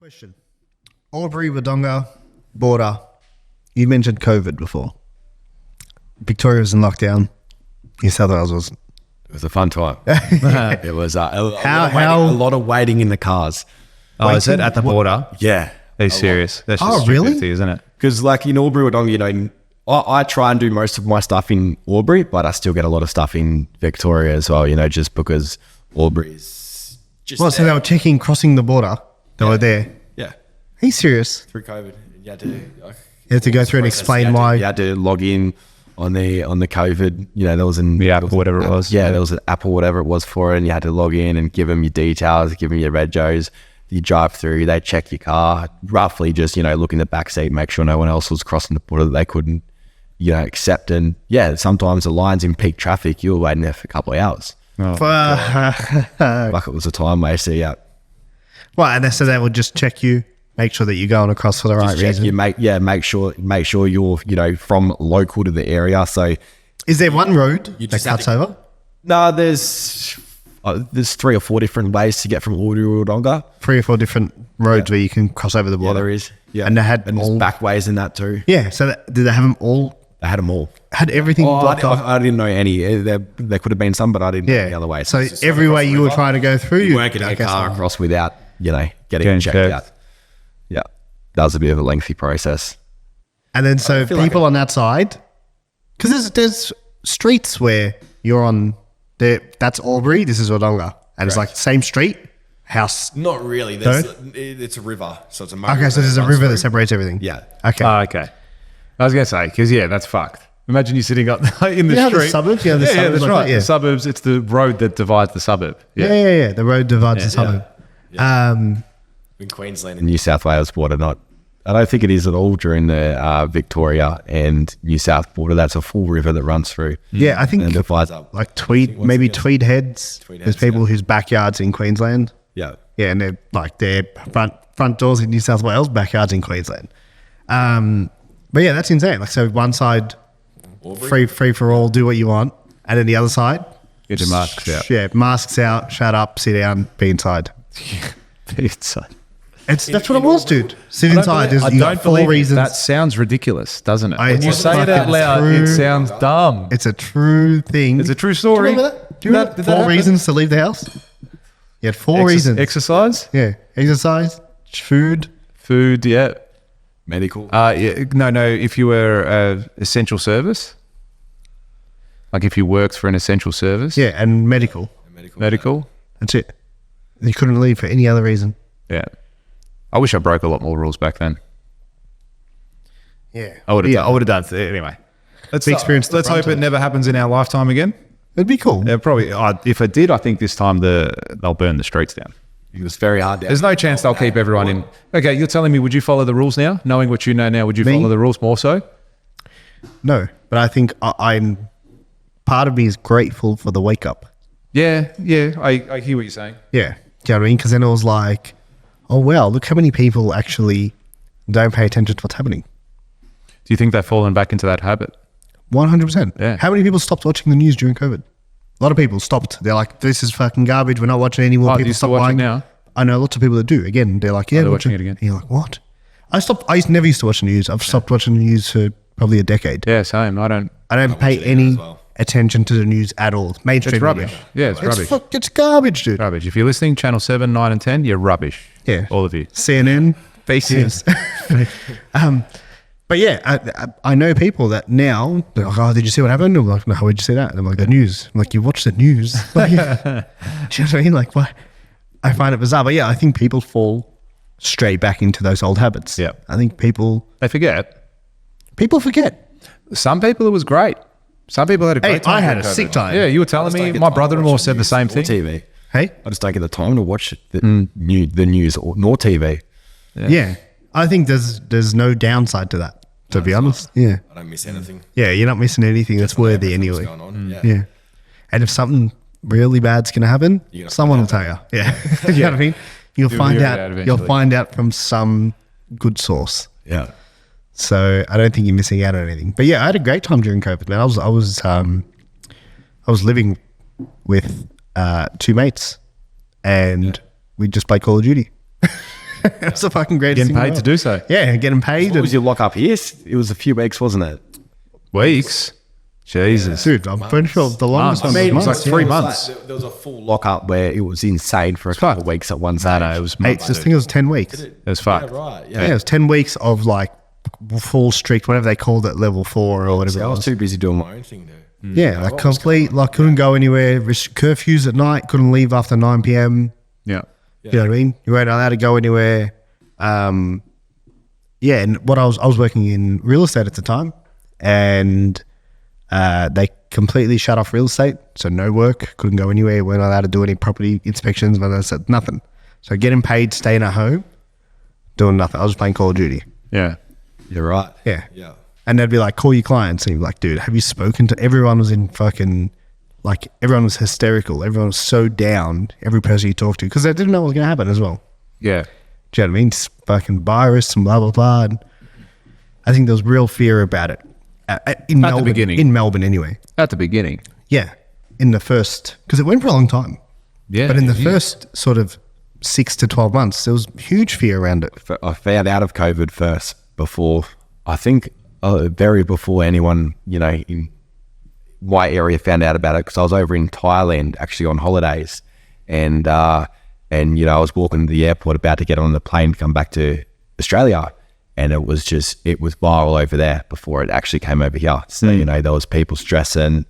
Question. Albury-Wodonga border. You mentioned COVID before. Victoria was in lockdown. New South Wales wasn't. It was a fun time. It was a lot of waiting in the cars. Oh, is it at the border? Yeah. Are you serious? That's just really? stupidity, isn't it? Because like in Albury-Wodonga, you know, I try and do most of my stuff in Albury, but I still get a lot of stuff in Victoria as well, you know, just because Albury is just Well, so they were checking crossing the border. They were there. Yeah. Are you serious? Through COVID. You had to go through and explain why. You had to log in on the COVID, you know, there was The app or whatever it was. Yeah, there was an app or whatever it was for it, and you had to log in and give them your details, give them your regos. You drive through, they check your car, roughly just, you know, look in the back seat, make sure no one else was crossing the border that they couldn't, you know, accept. And yeah, sometimes the lines in peak traffic, you were waiting there for a couple of hours. Like It was a time waster, yeah. well, and so they would just check you, make sure that you're going across for the right Check reason. you, make sure you're, you know, from local to the area. So Is there one road that just have cuts over? no, there's 3 or 4 different ways to get from Albury-Wodonga. 3 or 4 different roads where you can cross over the Yeah, border. there is. Yeah, And they had there's all. back ways in that too. Yeah, so did they have them all? They had them all. Had everything blocked off? I didn't know any. There could have been some, but I didn't know Yeah. any other way. So it's just every way you were trying to go through, you weren't getting a car across without, you know, getting checked out. Yeah, that was a bit of a lengthy process. And then so feel like people on that side, because there's streets where you're on there. That's Albury. This is Wodonga, and it's like same street, house. Not really. It's a river, so it's a moat. Okay, so there's a river that separates everything. Yeah. Okay. Oh, okay. I was going to say, because yeah, that's fucked. Imagine you sitting up in the You know the street. suburbs? Yeah, the yeah, suburbs that's like right. that, yeah. The suburbs, it's the road that divides the suburb. Yeah. The road divides the suburb. In Queensland and New South Wales border, I don't think it is at all during the Victoria and New South border. That's a full river that runs through. Yeah, I think And divides up. like Tweed Heads. There's people whose backyards in Queensland. Yeah. Yeah, and they're like their front doors in New South Wales, backyards in Queensland. But yeah, that's insane. Like, so one side, free for all, do what you want, and then the other side, Get your masks out. yeah, masks out, shut up, sit down, be inside. Inside. That's what it was, dude. Sit inside. I You got don't 4 believe reasons. that sounds ridiculous, doesn't it? When you It's say it out fucking loud, true. it sounds dumb. It's a true thing. It's a true story. Do you remember that? Do you remember Did 4 happen? reasons to leave the house? You had 4 reasons. Exercise, Yeah, exercise, food. food, yeah. Medical. Yeah. No. If you were essential service, like if you worked for an essential service, Yeah, and medical. medical, That's it. You couldn't leave for any other reason. yeah. I wish I broke a lot more rules back then. Yeah, I would have done it anyway. Let's experience the Let's hope brunt it of never happens in our lifetime again. it'd be cool. Yeah, probably. If it did, I think this time they'll burn the streets down. It was very hard. There's no chance they'll keep everyone in. Okay, you're telling me, would you follow the rules now? Knowing what you know now, would you Me? follow the rules more so? No, but I think I'm. Part of me is grateful for the wake up. Yeah. I hear what you're saying. Yeah, do you know what I mean? Because then it was like, oh wow, look how many people actually don't pay attention to what's happening. Do you think they've fallen back into that habit? 100%. Yeah. How many people stopped watching the news during COVID? A lot of people stopped. They're like, this is fucking garbage. We're not watching it anymore. Oh, do People you still stop watch it buying. now? I know lots of people that do. Again, they're like, yeah, they're watch watching it again. And you're like, what? I never used to watch the news. I've stopped watching the news for probably a decade. Yeah, same. I don't. I don't pay watch it any as well. attention to the news at all. Mainstream It's rubbish. media. Yeah, it's rubbish. It's garbage, dude. Rubbish. If you're listening, channel 7, 9 and 10, you're rubbish. Yeah. All of you. CNN, Faces. but yeah, I know people that now, they're like, oh, did you see what happened? I'm like, no, where'd you see that? And I'm like, the news. I'm like, you watch the news? Like, do you know what I mean? Like, what? I find it bizarre. But yeah, I think people fall straight back into those old habits. Yeah. I think people They forget. Some people, it was great. Some people had a great Hey, time. I had during a COVID. sick time. Yeah, you were telling me. My brother-in-law said the same thing. TV. Hey? I just don't get the time to watch the news nor TV. Yeah. I think there's no downside to that, to be honest. Yeah. I don't miss anything. Yeah, you're not missing anything that's worthy anyway. What's going on? Yeah. And if something really bad's going to happen, You're gonna someone will tell you. Yeah. You know what I mean? You'll find hear it out. out You'll eventually. find out from some good source. Yeah. So I don't think you're missing out on anything. But yeah, I had a great time during COVID, man. I was living with 2 mates, and we just played Call of Duty. It was the fucking greatest Getting thing in paid the to world. do so. Yeah, getting paid. What was your lock up here? It was a few weeks, wasn't it? Weeks. Jesus. Dude, I'm pretty sure the longest Months. one It was months, like 3 yeah. months. There was a full lock up where it was insane for a couple of weeks at one stage. No, it was I months. think it was 10 weeks. It was fucked. Right. Yeah, it was 10 weeks of like full strict, whatever they called it, level 4 or whatever I it was was. too busy doing my own thing there. Yeah, like complete, like couldn't go anywhere, curfews at night, couldn't leave after 9 p.m. Yeah. You know what I mean? You weren't allowed to go anywhere. Yeah, and what I was working in real estate at the time, and they completely shut off real estate, so no work, couldn't go anywhere, weren't allowed to do any property inspections, nothing. So getting paid, staying at home, doing nothing. I was playing Call of Duty. Yeah. You're right. Yeah. Yeah. And they'd be like, call your clients. And you'd be like, dude, have you spoken to everyone? Was in fucking, like, everyone was hysterical. Everyone was so down, every person you talked to, because they didn't know what was going to happen as well. Yeah. Do you know what I mean? Just fucking virus and blah, blah, blah. And I think there was real fear about it. In Melbourne, beginning. In Melbourne, anyway. At the beginning. Yeah. In the first, because it went for a long time. Yeah. But in the first sort of 6 to 12 months, there was huge fear around it. I found out of COVID first before, I think, very before anyone, in my area found out about it, because I was over in Thailand actually on holidays, and I was walking to the airport about to get on the plane to come back to Australia, and it was viral over there before it actually came over here. So, there was people stressing,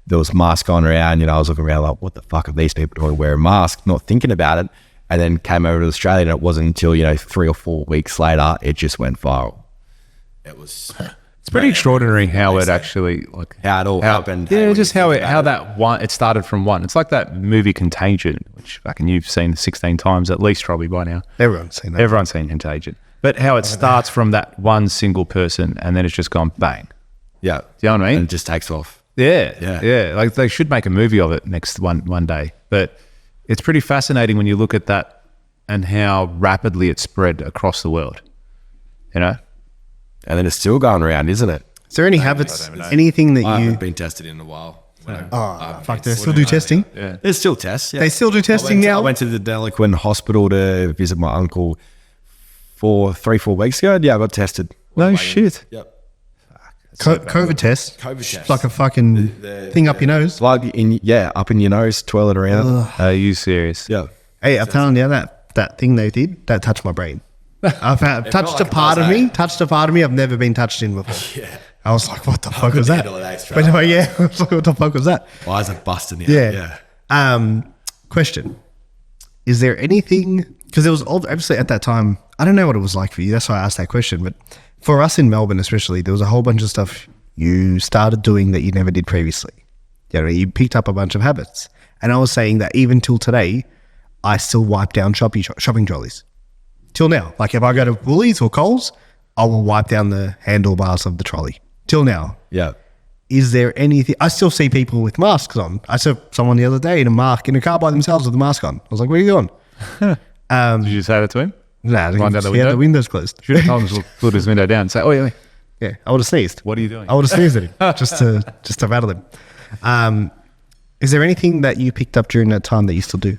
there was masks on around, I was looking around like, what the fuck are these people doing wearing masks, not thinking about it, and then came over to Australia, and it wasn't until, 3 or 4 weeks later, it just went viral. It was... It's pretty extraordinary how it actually, like, how it all happened. Yeah, just how it started from one. It's like that movie Contagion, which fucking you've seen 16 times at least, Robby, by now. Everyone's seen that. Everyone's seen Contagion. But how it starts from that one single person and then it's just gone bang. Yeah. Do you know what I mean? And it just takes off. Yeah. Like they should make a movie of it next one day. But it's pretty fascinating when you look at that and how rapidly it spread across the world. And then it's still going around, isn't it? Is there any habits, anything that I you... haven't been tested in a while. Fuck, they still do testing? Yeah. There's still tests. Yeah. They still do testing now? I went to the Delinquent Hospital to visit my uncle 3-4 weeks ago. Yeah, I got tested. No shit. Yep. COVID test? COVID test. Like a fucking thing up your nose? Plug in, up in your nose, twirl it around. Are you serious? Yeah. Hey, I'm telling you, that thing they did, that touched my brain. Touched a part of me I've never been touched in before. Yeah. I was like, what the fuck was that? But anyway, yeah, I was like, what the fuck was that? Eyes are busting out. Yeah. Question. Is there anything, because there was obviously at that time, I don't know what it was like for you, that's why I asked that question, but for us in Melbourne especially, there was a whole bunch of stuff you started doing that you never did previously. You picked up a bunch of habits. And I was saying that even till today, I still wipe down shopping trolleys. Till now. Like if I go to Woolies or Coles, I will wipe down the handlebars of the trolley. Till now. Yeah. Is there anything... I still see people with masks on. I saw someone the other day in a car by themselves with a mask on. I was like, where are you going? Did you say that to him? Nah, Wind down the he had window? the windows closed. Should have told him to put his window down and say, oh, yeah. Yeah, I would have sneezed. What are you doing? I would have sneezed at him just to rattle him. Is there anything that you picked up during that time that you still do?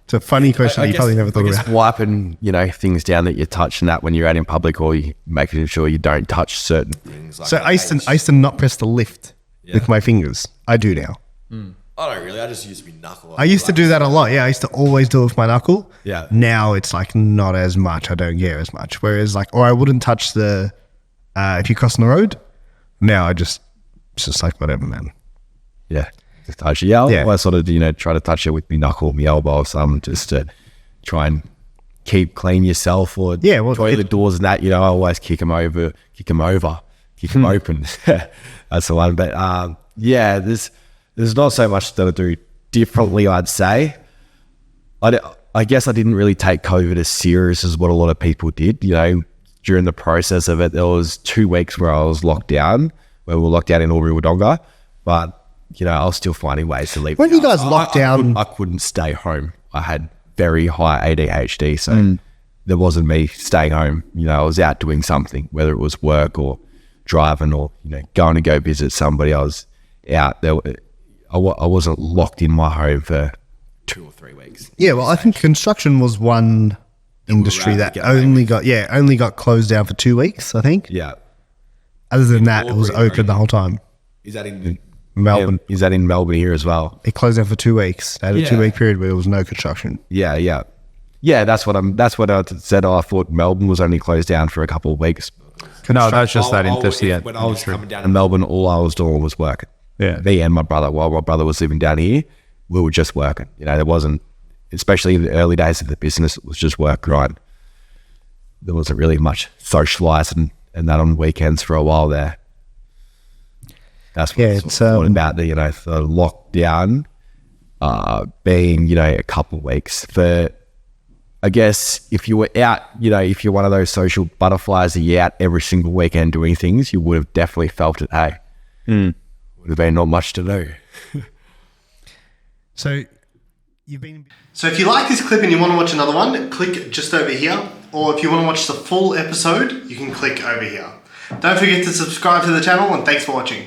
It's a funny question you probably never thought about. Wiping, things down that you touch and that when you're out in public, or you making sure you don't touch certain things. Like So I used to not press the lift with my fingers. I do now. I don't really. I just use my knuckle. I used to do that a lot. Yeah, I used to always do it with my knuckle. Yeah. Now it's like not as much. I don't care as much. Whereas or I wouldn't touch the, if you're crossing the road, now it's just like whatever, man. Yeah. Just touch it. Yeah, I always sort of, try to touch it with my knuckle, my elbow or something, just to try and keep clean yourself, or toilet doors and that, I always kick them open. That's the one. But there's not so much that I do differently, I'd say. I guess I didn't really take COVID as serious as what a lot of people did. During the process of it, there was 2 weeks where I was locked down, where we were locked down in Albury-Wodonga, but I was still finding ways to leave. When you guys locked down... I couldn't stay home. I had very high ADHD, so there wasn't me staying home. I was out doing something, whether it was work or driving or, going to go visit somebody. I was out there. I wasn't locked in my home for 2 or 3 weeks. Yeah, well, I think construction was one industry around that to get away only got closed down for 2 weeks, I think. Yeah. Other than that, it was Albury, open the whole time. Is that in Melbourne. Is that in Melbourne here as well? It closed down for 2 weeks. They had a Yeah. 2 week period where there was no construction. Yeah, yeah. Yeah, that's what I said. I thought Melbourne was only closed down for a couple of weeks. No, that's just that industry. When I was coming down to Melbourne, all I was doing was working. Yeah. Me and my brother, while my brother was living down here, we were just working. You know, there wasn't, especially in the early days of the business, it was just work grind. There wasn't really much socialising and that on weekends for a while there. That's what I thought about the, the lockdown being, a couple of weeks. For, I guess, if you were out, if you're one of those social butterflies that you're out every single weekend doing things, you would have definitely felt it, hey. Would have been not much to do. So if you like this clip and you want to watch another one, click just over here. Or if you want to watch the full episode, you can click over here. Don't forget to subscribe to the channel, and thanks for watching.